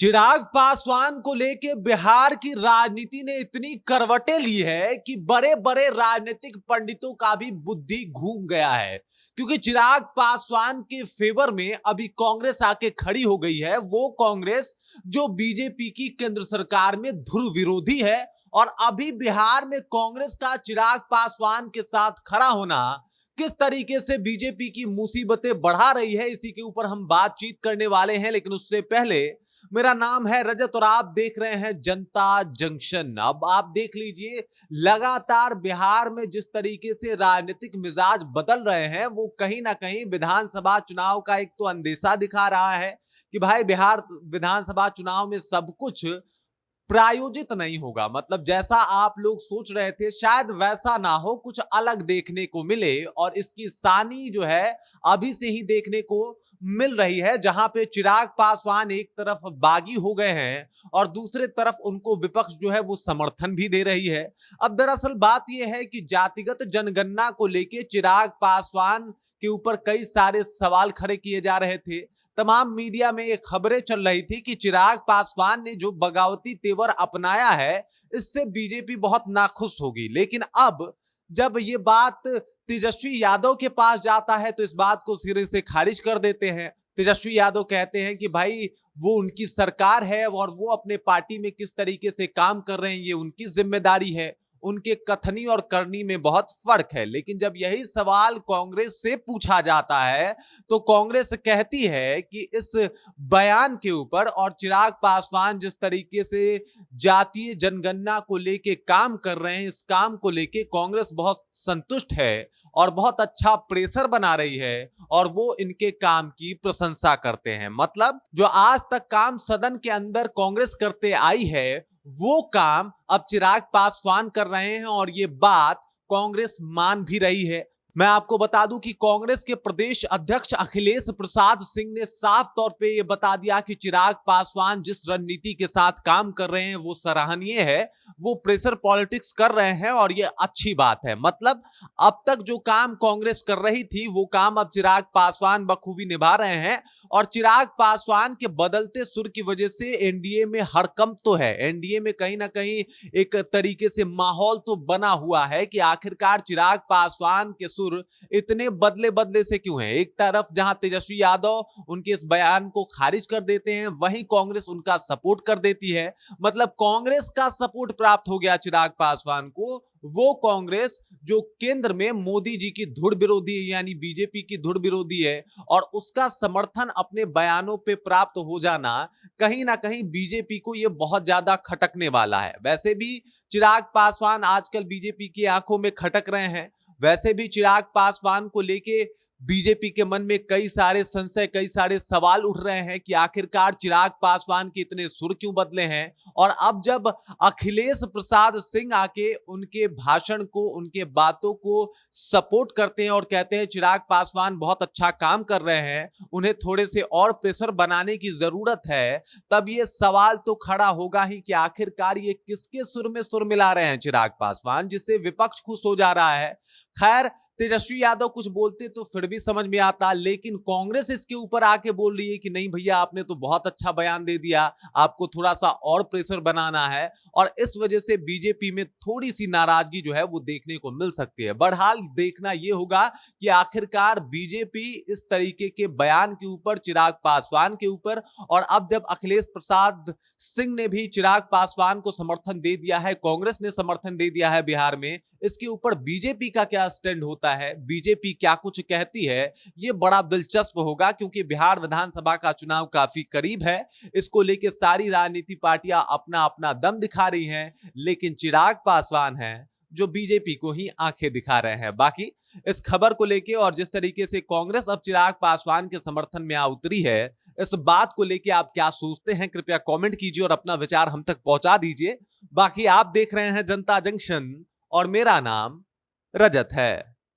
चिराग पासवान को लेके बिहार की राजनीति ने इतनी करवटें ली है कि बड़े बड़े राजनीतिक पंडितों का भी बुद्धि घूम गया है। क्योंकि चिराग पासवान के फेवर में अभी कांग्रेस आके खड़ी हो गई है। वो कांग्रेस जो बीजेपी की केंद्र सरकार में धुर विरोधी है। और अभी बिहार में कांग्रेस का चिराग पासवान के साथ खड़ा होना किस तरीके से बीजेपी की मुसीबतें बढ़ा रही है, इसी के ऊपर हम बातचीत करने वाले हैं। लेकिन उससे पहले, मेरा नाम है रजत और आप देख रहे हैं जनता जंक्शन। अब आप देख लीजिए, लगातार बिहार में जिस तरीके से राजनीतिक मिजाज बदल रहे हैं, वो कहीं ना कहीं विधानसभा चुनाव का एक तो अंदेशा दिखा रहा है कि भाई बिहार विधानसभा चुनाव में सब कुछ प्रायोजित नहीं होगा। मतलब जैसा आप लोग सोच रहे थे शायद वैसा ना हो, कुछ अलग देखने को मिले। और इसकी सानी जो है अभी से ही देखने को मिल रही है, जहां पे चिराग पासवान एक तरफ बागी हो गए हैं और दूसरे तरफ उनको विपक्ष जो है वो समर्थन भी दे रही है। अब दरअसल बात यह है कि जातिगत जनगणना को लेके चिराग पासवान के ऊपर कई सारे सवाल खड़े किए जा रहे थे। तमाम मीडिया में ये खबरें चल रही थी कि चिराग पासवान ने जो बगावती तेवर अपनाया है, इससे बीजेपी बहुत नाखुश होगी। लेकिन अब जब ये बात तेजस्वी यादव के पास जाता है तो इस बात को सिरे से खारिज कर देते हैं। तेजस्वी यादव कहते हैं कि भाई वो उनकी सरकार है और वो अपने पार्टी में किस तरीके से काम कर रहे हैं ये उनकी जिम्मेदारी है। उनके कथनी और करनी में बहुत फर्क है। लेकिन जब यही सवाल कांग्रेस से पूछा जाता है तो कांग्रेस कहती है कि इस बयान के ऊपर और चिराग पासवान जिस तरीके से जातीय जनगणना को लेके काम कर रहे हैं, इस काम को लेके कांग्रेस बहुत संतुष्ट है और बहुत अच्छा प्रेशर बना रही है और वो इनके काम की प्रशंसा करते हैं। मतलब जो आज तक काम सदन के अंदर कांग्रेस करते आई है, वो काम अब चिराग पासवान कर रहे हैं और ये बात कांग्रेस मान भी रही है। मैं आपको बता दूं कि कांग्रेस के प्रदेश अध्यक्ष अखिलेश प्रसाद सिंह ने साफ तौर पे ये बता दिया कि चिराग पासवान जिस रणनीति के साथ काम कर रहे हैं वो सराहनीय है। वो प्रेशर पॉलिटिक्स कर रहे हैं और ये अच्छी बात है। मतलब अब तक जो काम कांग्रेस कर रही थी वो काम अब चिराग पासवान बखूबी निभा रहे हैं। और चिराग पासवान के बदलते सुर की वजह से एनडीए में हड़कंप तो है। एनडीए में कहीं ना कहीं एक तरीके से माहौल तो बना हुआ है कि आखिरकार चिराग पासवान के सुर इतने बदले बदले से क्यों है। एक तरफ जहां तेजस्वी यादव उनके इस बयान को खारिज कर देते हैं, वहीं कांग्रेस उनका सपोर्ट कर देती है। मतलब कांग्रेस का सपोर्ट प्राप्त हो गया चिराग पासवान को। वो कांग्रेस जो केंद्र में मोदी जी की धुर विरोधी है, यानी बीजेपी की धुर विरोधी है, और उसका समर्थन अपने बयानों पे प्राप्त हो जाना कहीं ना कहीं बीजेपी को यह बहुत ज्यादा खटकने वाला है। वैसे भी चिराग पासवान आजकल बीजेपी की आंखों में खटक रहे हैं। वैसे भी चिराग पासवान को लेके बीजेपी के मन में कई सारे संशय, कई सारे सवाल उठ रहे हैं कि आखिरकार चिराग पासवान के इतने सुर क्यों बदले हैं। और अब जब अखिलेश प्रसाद सिंह आके उनके भाषण को, उनके बातों को सपोर्ट करते हैं और कहते हैं चिराग पासवान बहुत अच्छा काम कर रहे हैं, उन्हें थोड़े से और प्रेशर बनाने की जरूरत है, तब ये सवाल तो खड़ा होगा ही कि आखिरकार ये किसके सुर में सुर मिला रहे हैं चिराग पासवान, जिससे विपक्ष खुश हो जा रहा है। खैर, तेजस्वी यादव कुछ बोलते तो फिर भी समझ में आता, लेकिन कांग्रेस इसके ऊपर आके बोल रही है कि नहीं भैया, आपने तो बहुत अच्छा बयान दे दिया, आपको थोड़ा सा और प्रेशर बनाना है। और इस वजह से बीजेपी में थोड़ी सी नाराजगी जो है वो देखने को मिल सकती है। बहरहाल देखना यह होगा कि आखिरकार बीजेपी इस तरीके के बयान के ऊपर, चिराग पासवान के ऊपर, और अब जब अखिलेश प्रसाद सिंह ने भी चिराग पासवान को समर्थन दे दिया है, कांग्रेस ने समर्थन दे दिया है बिहार में, इसके ऊपर बीजेपी का क्या स्टैंड होता है, बीजेपी क्या कुछ कहती है, ये बड़ा दिलचस्प होगा। क्योंकि बिहार विधानसभा का चुनाव काफी करीब है। इसको लेके सारी राजनीति पार्टियां अपना अपना दम दिखा रही हैं, लेकिन चिराग पासवान हैं जो बीजेपी को ही आंखें दिखा रहे हैं। बाकी इस खबर को लेके और जिस तरीके से कांग्रेस अब चिराग पासवान के समर्थन में आ उतरी है, इस बात को लेके आप क्या सोचते हैं, कृपया कमेंट कीजिए और अपना विचार हम तक पहुंचा दीजिए। बाकी आप देख रहे हैं जनता जंक्शन और मेरा नाम रजत है।